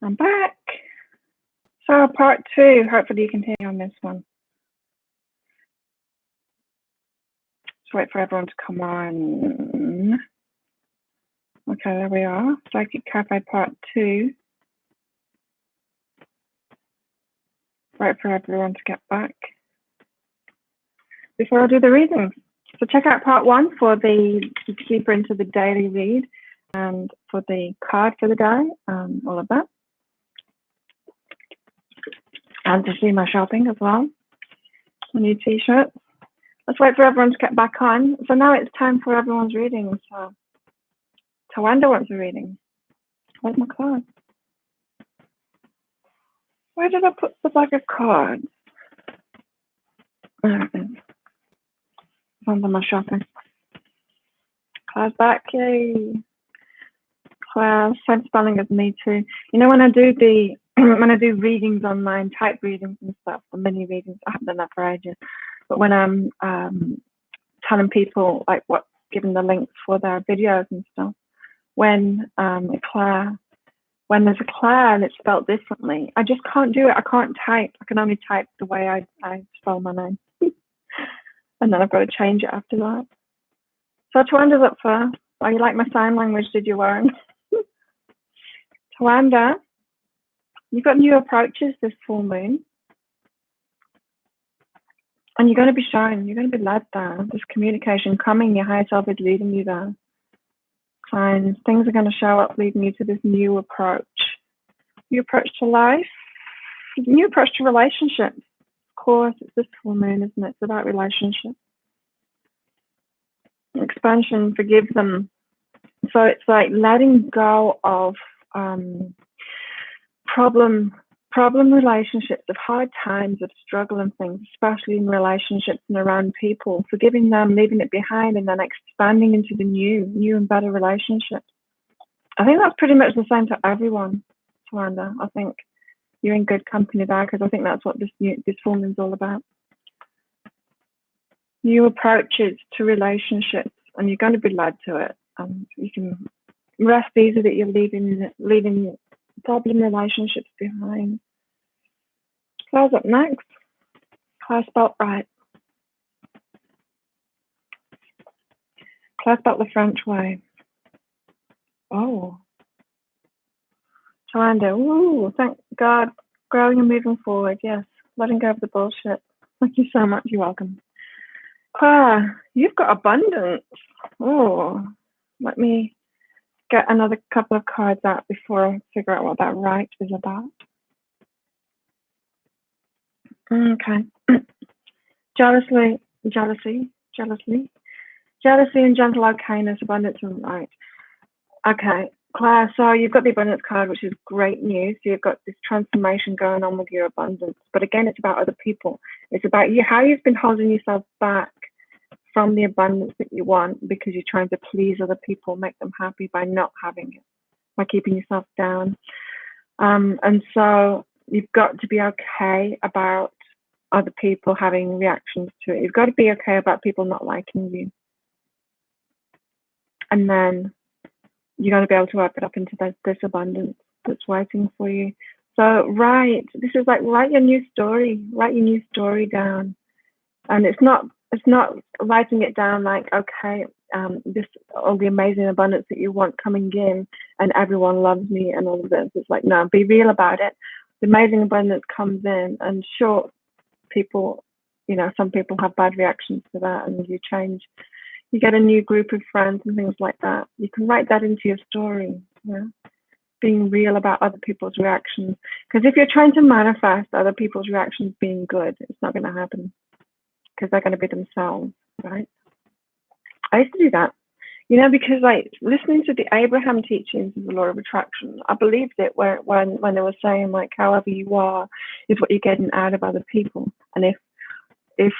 I'm back. So part two, hopefully you continue on this one. Just wait for everyone to come on. Okay, there we are. Psychic Cafe part two. Wait for everyone to get back before I do the readings. So check out part one for the deeper into the daily read and for the card for the day, all of that. And to see my shopping as well. A new t-shirt. Let's wait for everyone to get back on. So now it's time for everyone's reading. So Tawanda wants a reading. Where's my card? Where did I put the bag of cards? There it is. It's under my shopping. Claire's back, yay. Claire, same spelling as me too. You know, when I do the when I do readings online, type readings and stuff, the mini readings, I haven't done that for ages. But when I'm telling people like what, giving the links for their videos and stuff, when when there's a Claire and it's spelled differently, I just can't do it. I can't type. I can only type the way I spell my name. And then I've got to change it after that. So Tawanda's up first. Oh, you like my sign language, did you, Warren? Tawanda, you've got new approaches this full moon. And you're going to be shown, you're going to be led there. This communication coming, your higher self is leading you there. Signs, things are going to show up leading you to this new approach. New approach to life, new approach to relationships. Of course, it's this full moon, isn't it? It's about relationships. Expansion, forgive them. So it's like letting go of problem relationships, of hard times, of struggle and things, especially in relationships and around people, forgiving them, leaving it behind, and then expanding into the new and better relationships. I think that's pretty much the same to everyone, Tawanda. I think you're in good company there, because I think that's what this full moon's all about. New approaches to relationships, and you're going to be led to it. You can rest easy that you're leaving problem relationships behind. Claire's up next. Claire spelt right. Claire spelt the French way. Oh. Tawanda, ooh, thank God. Growing and moving forward, yes. Letting go of the bullshit. Thank you so much, you're welcome. Claire, you've got abundance. Oh, let me get another couple of cards out before I figure out what that right is about. Okay. Jealousy, and gentle kindness, abundance, and right. Okay, Claire, so you've got the abundance card, which is great news. So you've got this transformation going on with your abundance. But again, it's about other people. It's about you, how you've been holding yourself back from the abundance that you want because you're trying to please other people, make them happy by not having it, by keeping yourself down. And so you've got to be okay about other people having reactions to it. You've got to be okay about people not liking you. And then you're going to be able to open up into this abundance that's waiting for you. So this is like write your new story down. And it's not writing it down like, okay, this all the amazing abundance that you want coming in and everyone loves me and all of this. It's like, no, be real about it. The amazing abundance comes in, and sure, people, some people have bad reactions to that, and you change. You get a new group of friends and things like that. You can write that into your story, being real about other people's reactions. Because if you're trying to manifest other people's reactions being good, it's not going to happen, because they're going to be themselves, right? I used to do that, because like listening to the Abraham teachings of the law of attraction, I believed it when they were saying like, however you are is what you're getting out of other people. And if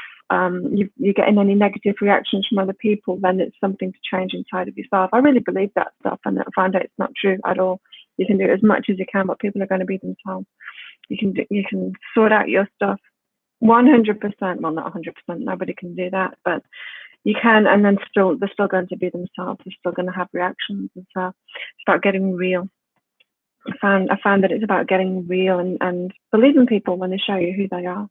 you're getting any negative reactions from other people, then it's something to change inside of yourself. I really believe that stuff, and I found out it's not true at all. You can do as much as you can, but people are going to be themselves. You can sort out your stuff 100%. Well, not 100%. Nobody can do that, but you can, and then they're still going to be themselves. They're still going to have reactions, and so it's about getting real. I found that it's about getting real and believing people when they show you who they are.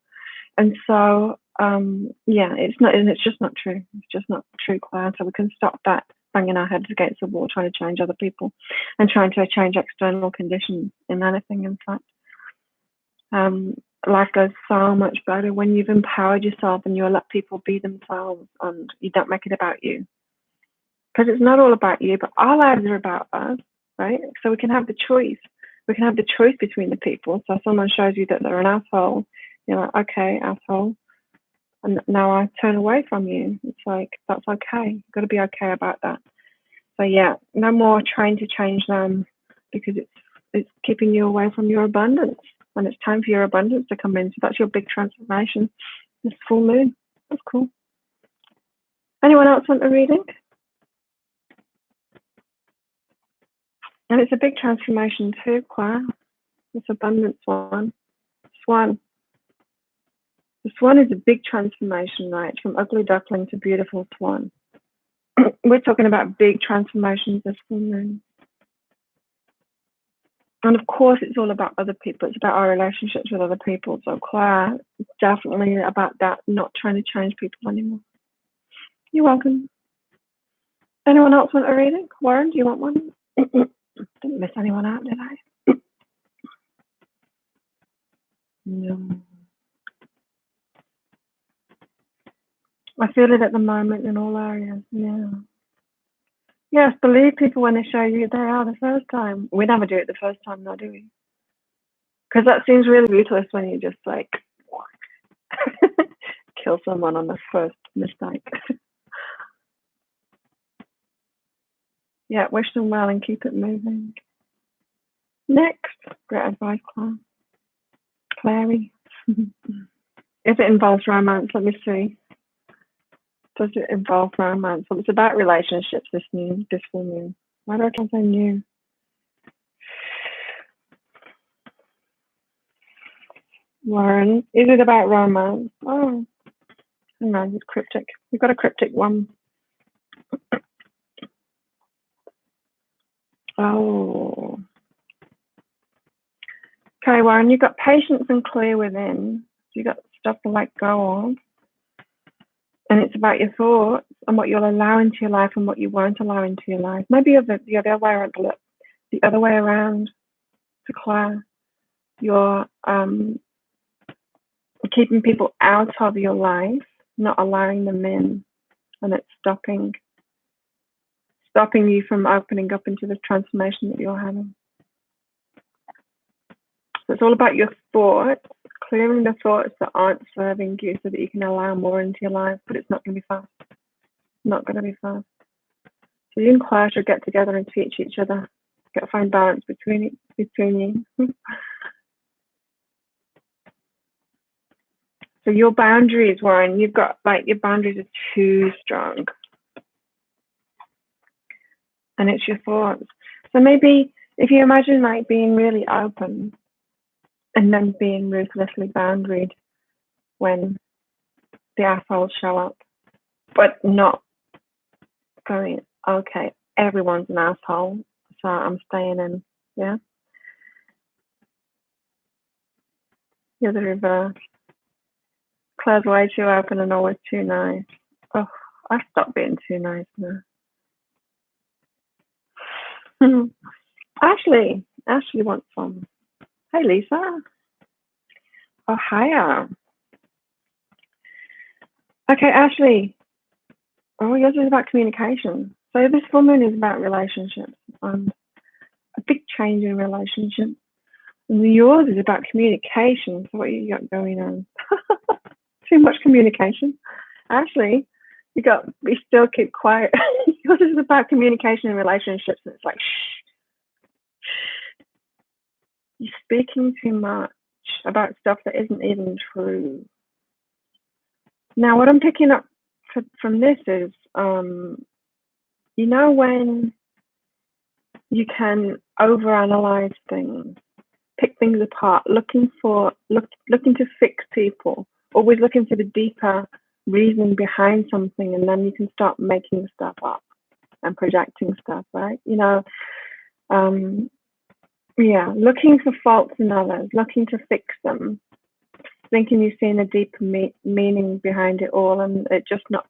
And so, yeah, it's just not true. It's just not true, Claire. So we can stop that banging our heads against the wall, trying to change other people and trying to change external conditions in anything, in fact. Life goes so much better when you've empowered yourself and you let people be themselves and you don't make it about you. Because it's not all about you, but our lives are about us, right? So we can have the choice. We can have the choice between the people. So if someone shows you that they're an asshole, you're like, okay, asshole. And now I turn away from you. It's like, that's okay. You've got to be okay about that. So yeah, no more trying to change them because it's keeping you away from your abundance. And it's time for your abundance to come in. So that's your big transformation. This full moon. That's cool. Anyone else want a reading? And it's a big transformation too, Claire. This abundance one. Swan. The swan is a big transformation, right? From ugly duckling to beautiful swan. We're talking about big transformations this full moon. And of course, it's all about other people. It's about our relationships with other people. So Claire, it's definitely about that, not trying to change people anymore. You're welcome. Anyone else want a reading? Warren, do you want one? Didn't miss anyone out, did I? No. I feel it at the moment in all areas. Yeah. Yes, believe people when they show you they are the first time. We never do it the first time, though, do we? Because that seems really ruthless when you just like kill someone on the first mistake. Yeah, wish them well and keep it moving. Next, great advice, Claire. Clary. If it involves romance, let me see. Does it involve romance? Well, it's about relationships this full moon. Why do I can't say new? Warren, is it about romance? Oh, no, it's cryptic. You've got a cryptic one. Oh. Okay, Warren, you've got patience and clear within. You've got stuff to let go of. And it's about your thoughts and what you'll allow into your life and what you won't allow into your life. Maybe the other way around to Claire. You're keeping people out of your life, not allowing them in, and it's stopping you from opening up into the transformation that you're having. So it's all about your thoughts, clearing the thoughts that aren't serving you so that you can allow more into your life, but it's not going to be fast. Not going to be fast. So you and Claire should get together and teach each other. Find balance between you. So your boundaries, Warren, you've got your boundaries are too strong. And it's your thoughts. So maybe if you imagine being really open and then being ruthlessly boundaried when the assholes show up, but not going, okay, everyone's an asshole, so I'm staying in, yeah? You're the reverse. Claire's way too open and always too nice. Oh, I stopped being too nice now. Ashley wants some. Hey, Lisa. Oh, hiya. Okay, Ashley. Oh, yours is about communication. So this full moon is about relationships and a big change in relationships. And yours is about communication. So what you got going on? Too much communication. Ashley, you still keep quiet. Yours is about communication and relationships. And it's like, shh. You're speaking too much about stuff that isn't even true. Now, what I'm picking up from this is, when you can overanalyze things, pick things apart, looking to fix people, always looking for the deeper reason behind something, and then you can start making stuff up and projecting stuff, right? Yeah, looking for faults in others, looking to fix them, thinking you're seeing a deeper meaning behind it all, and it just not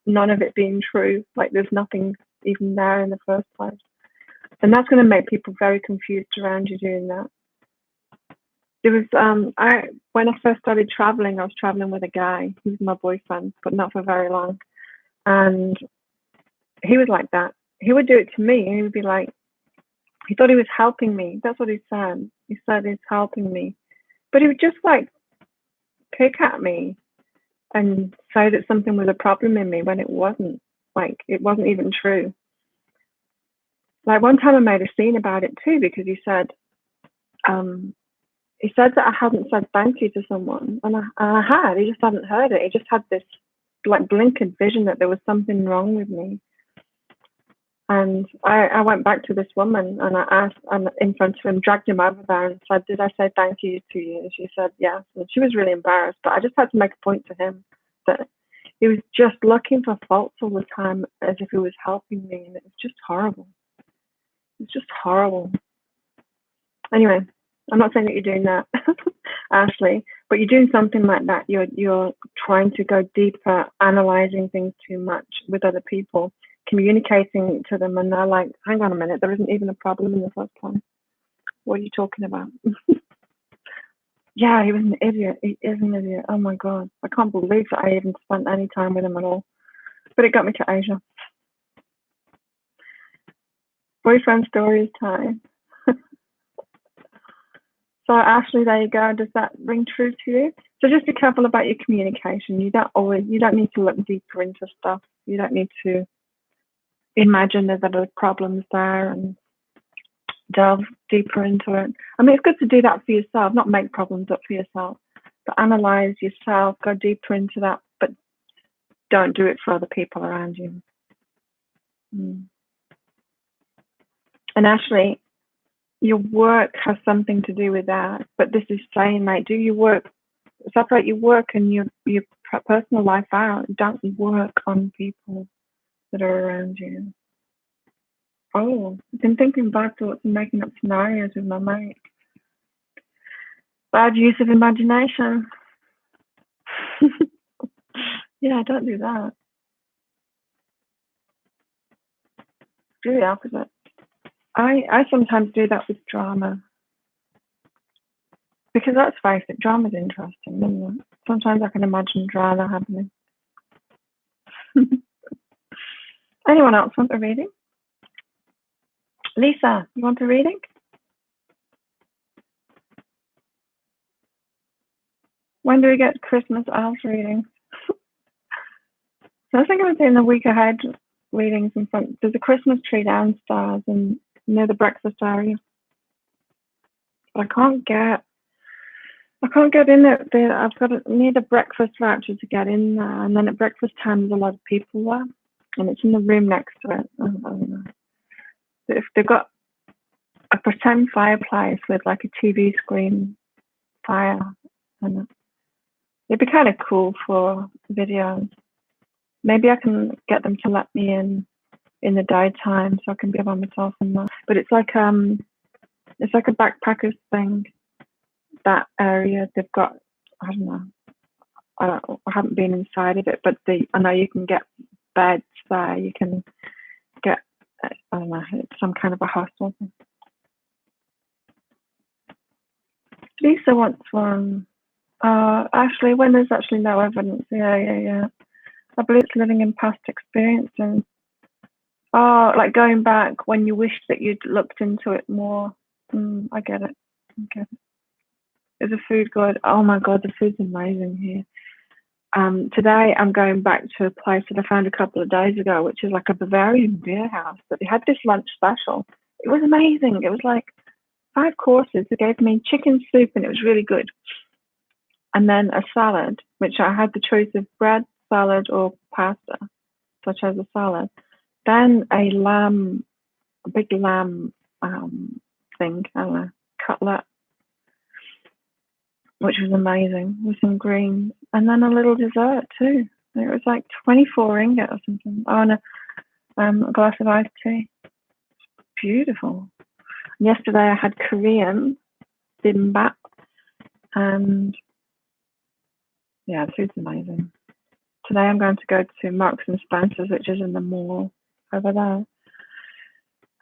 none of it being true. Like there's nothing even there in the first place, and that's going to make people very confused around you doing that. There was I when I first started traveling, I was traveling with a guy. He was my boyfriend, but not for very long, and he was like that. He would do it to me, and he would be like, he thought he was helping me. That's what he said. He said he's helping me, but he would just like pick at me and say that something was a problem in me when it wasn't. Like it wasn't even true. Like one time I made a scene about it too because um, he said that I hadn't said thank you to someone, and I had. He just hadn't heard it. He just had this like blinkered vision that there was something wrong with me. And I went back to this woman and I asked, and in front of him, dragged him over there and said, "Did I say thank you to you?" And she said, "Yes." And she was really embarrassed, but I just had to make a point to him that he was just looking for faults all the time as if he was helping me. And it was just horrible. It's just horrible. Anyway, I'm not saying that you're doing that, Ashley, but you're doing something like that. You're trying to go deeper, analyzing things too much with other people, communicating to them, and they're like, "Hang on a minute, there isn't even a problem in the first place. What are you talking about?" Yeah, he was an idiot. He is an idiot. Oh my God, I can't believe that I even spent any time with him at all. But it got me to Asia. Boyfriend stories time. So Ashley, there you go. Does that ring true to you? So just be careful about your communication. You don't need to look deeper into stuff. You don't need to imagine there's other problems there and delve deeper into it. I mean, it's good to do that for yourself, not make problems up for yourself, but analyze yourself, go deeper into that, but don't do it for other people around you. And Ashley, your work has something to do with that, but this is saying like, do your work, separate your work and your personal life out. Don't work on people that are around you. Oh, I've been thinking bad thoughts and making up scenarios with my mate. Bad use of imagination. Yeah, don't do that. Do the opposite. I sometimes do that with drama. Because let's face it, drama's interesting, isn't it? Sometimes I can imagine drama happening. Anyone else want a reading? Lisa, you want a reading? When do we get Christmas elf readings? So I think I'm doing the week ahead readings in front. There's a Christmas tree downstairs and near the breakfast area. But I can't get in there. I've got to need a breakfast voucher to get in there, and then at breakfast time there's a lot of people there, and it's in the room next to it. I don't know. But if they've got a pretend fireplace with like a TV screen fire, and it'd be kind of cool for videos. Maybe I can get them to let me in the daytime so I can be by myself in there. But it's like a backpackers thing. That area they've got, I don't know. I haven't been inside of it, but I know you can get beds there. You can get, I don't know, it's some kind of a hostel. Lisa wants one. Actually, when there's actually no evidence. Yeah. I believe it's living in past experience and like going back when you wish that you'd looked into it more. I get it. Is the food good? Oh my God, the food's amazing here. Today I'm going back to a place that I found a couple of days ago, which is like a Bavarian beer house. But they had this lunch special. It was amazing. It was like 5 courses. They gave me chicken soup and it was really good. And then a salad, which I had the choice of bread, salad, or pasta. So I chose a salad. Then a big lamb thing, I don't know, cutlet, which was amazing, with some greens. And then a little dessert too. It was like 24 ringgit or something. Oh, and a glass of iced tea. Beautiful. Yesterday I had Korean bibimbap, and yeah, the food's amazing. Today I'm going to go to Marks and Spencer's, which is in the mall over there,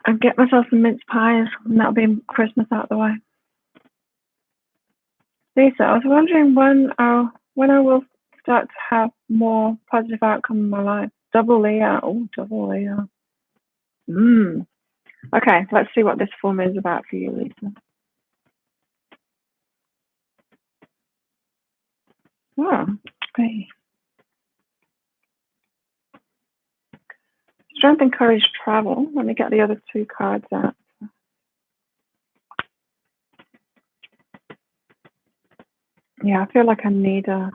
and get myself some mince pies, and that'll be Christmas out the way. Lisa, I was wondering when I will start to have more positive outcome in my life. Double Leo. Oh, double Leo. Okay, let's see what this form is about for you, Lisa. Oh, okay. Strength and courage, travel. Let me get the other two cards out. Yeah, I feel like I need a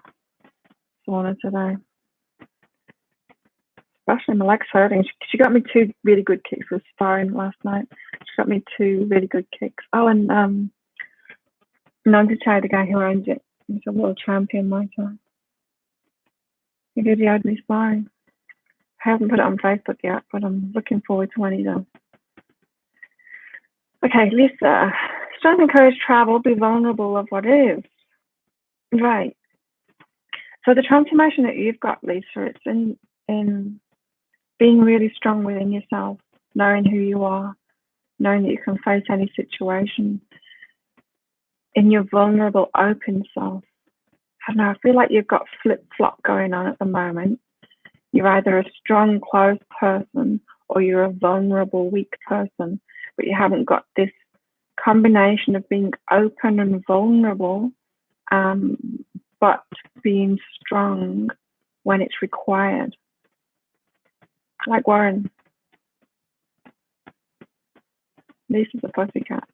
sauna today. Especially my leg's hurting. She got me 2 really good kicks with sparring last night. She got me 2 really good kicks. Oh, and Nandichai, the guy who owns it, he's a world champion my time. He videoed me sparring. I haven't put it on Facebook yet, but I'm looking forward to when he does. Okay, Lisa. Strength and courage, travel, be vulnerable of what is. Right. So the transformation that you've got, Lisa, it's in being really strong within yourself, knowing who you are, knowing that you can face any situation in your vulnerable, open self. I don't know, I feel like you've got flip-flop going on at the moment. You're either a strong, closed person or you're a vulnerable, weak person, but you haven't got this combination of being open and vulnerable, but being strong when it's required. Like Warren. Lisa's a pussycat.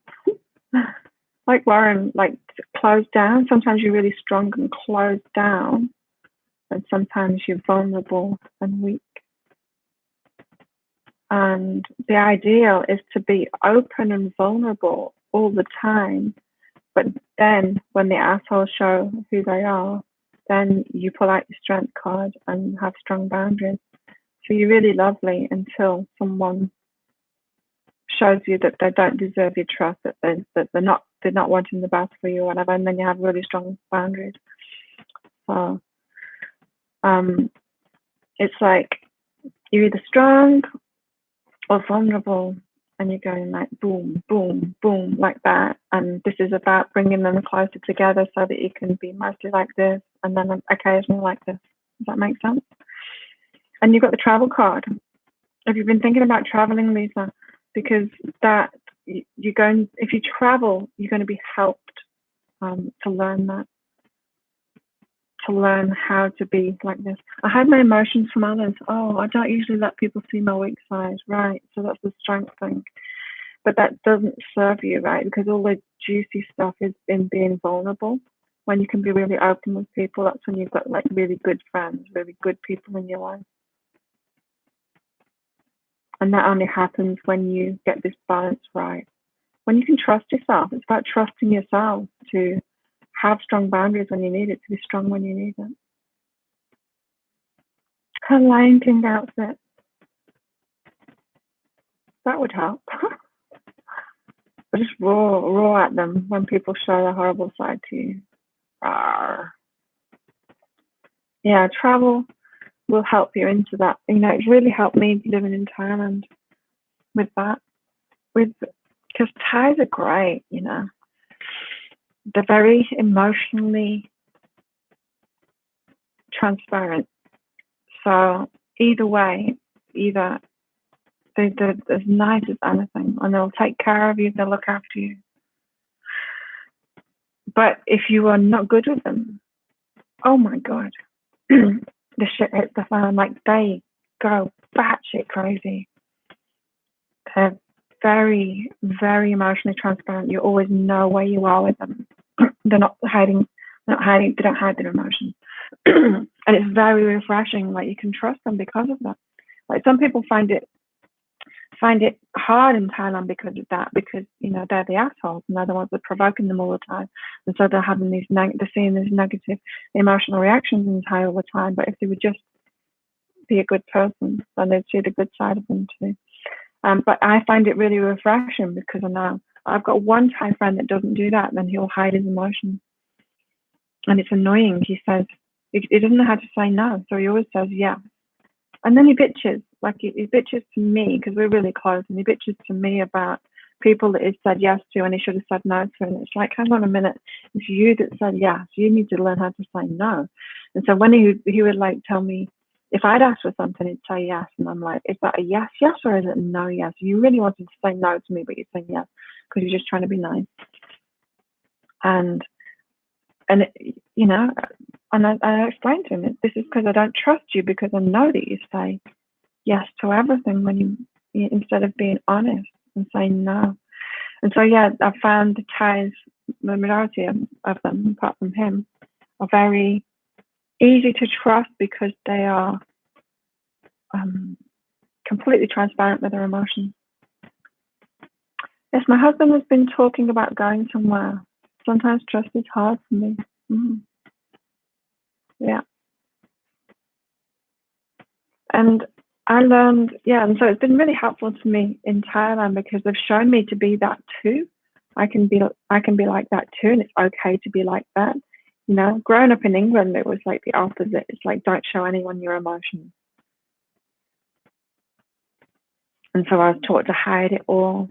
Like Warren, like closed down. Sometimes you're really strong and closed down, and sometimes you're vulnerable and weak. And the ideal is to be open and vulnerable all the time. But then when the assholes show who they are, then you pull out your strength card and have strong boundaries. So you're really lovely until someone shows you that they don't deserve your trust, that they're not wanting the best for you or whatever, and then you have really strong boundaries. So it's like you're either strong or vulnerable, and you're going like boom, boom, boom, like that. And this is about bringing them closer together so that you can be mostly like this and then occasionally like this. Does that make sense? And you've got the travel card. Have you been thinking about traveling, Lisa? Because that you're going, if you travel, you're going to be helped to learn that, to learn how to be like this. I hide my emotions from others. Oh, I don't usually let people see my weak side. Right, so that's the strength thing. But that doesn't serve you, right? Because all the juicy stuff is in being vulnerable. When you can be really open with people, that's when you've got like really good friends, really good people in your life. And that only happens when you get this balance right. When you can trust yourself, it's about trusting yourself to have strong boundaries when you need it, to be strong when you need it. Her Lion King outfit. That would help. But just roar at them when people show their horrible side to you. Rawr. Yeah, travel will help you into that. You know, it's really helped me living in Thailand with that. Because Thais are great, you know. They're very emotionally transparent. So either way, they're as nice as anything, and they'll take care of you, they'll look after you. But if you are not good with them, oh my God, the shit hits the fan. Like, they go batshit crazy. They're very, very emotionally transparent. You always know where you are with them. They're not hiding, they don't hide their emotions. And it's very refreshing. Like, you can trust them because of that. Like, some people find it hard in Thailand because of that, because, you know, they're the assholes and they're the ones that are provoking them all the time. And so they're having they're seeing these negative emotional reactions in Thai all the time. But if they would just be a good person, then they'd see the good side of them too. But I find it really refreshing because I know I've got one Thai friend that doesn't do that. Then he'll hide his emotions, and it's annoying. He says he doesn't know how to say no, so he always says yeah. And then he bitches, like he bitches to me because we're really close, and he bitches to me about people that he's said yes to and he should have said no to. And it's like, hang on a minute, it's you that said yes. You need to learn how to say no. And so when he would like tell me if I'd ask for something, he'd say yes, and I'm like, is that a yes, yes, or is it a no, yes? You really wanted to say no to me, but you're saying yes because you're just trying to be nice. And you know, and I explained to him, this is because I don't trust you because I know that you say yes to everything when you instead of being honest and saying no. And so yeah, I found the Thais, the majority of them, apart from him, are very easy to trust because they are completely transparent with their emotions. Yes, my husband has been talking about going somewhere. Sometimes trust is hard for me. Yeah. And I learned, and so it's been really helpful to me in Thailand because they've shown me to be that too. I can be like that too, and it's okay to be like that. You know, growing up in England, it was like the opposite. It's like, don't show anyone your emotions. And so I was taught to hide it all.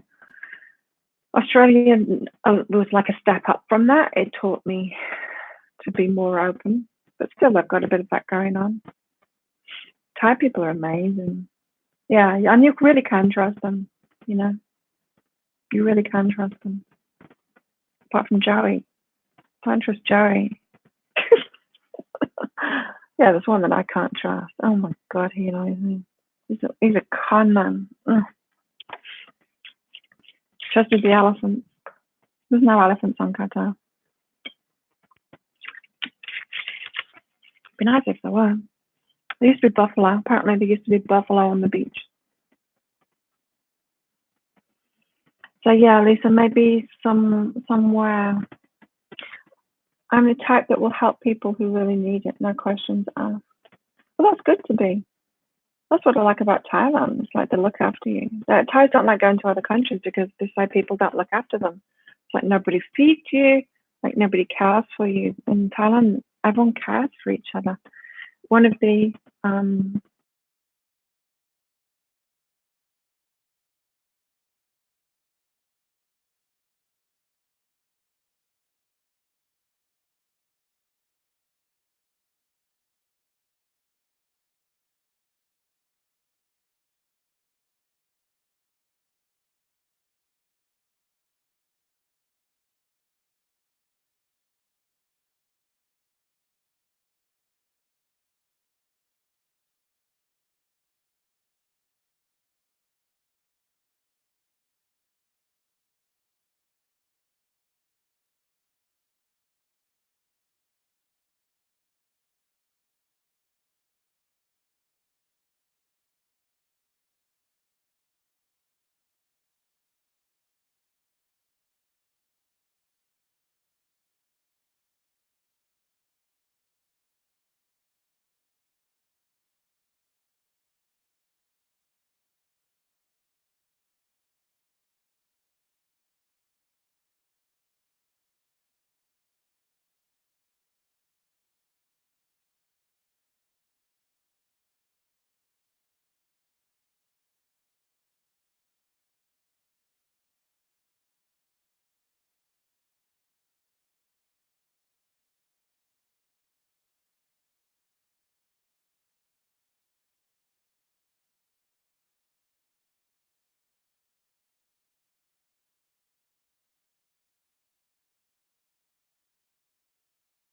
Australia was like a step up from that. It taught me to be more open, but still I've got a bit of that going on. Thai people are amazing. Yeah, and you really can trust them, you know. You really can trust them. Apart from Joey. Can't trust Joey. Yeah, there's one that I can't trust. Oh my God, he annoys me. He's a con man. Ugh. Trusted the elephants. There's no elephants on Qatar. Be nice if there were. There used to be buffalo. Apparently there used to be buffalo on the beach. So yeah, Lisa, maybe somewhere. I'm the type that will help people who really need it, no questions asked. Well, that's good to be. That's what I like about Thailand. It's like they look after you. The Thais don't like going to other countries because they say people don't look after them. It's like nobody feeds you, like nobody cares for you. In Thailand, everyone cares for each other. One of the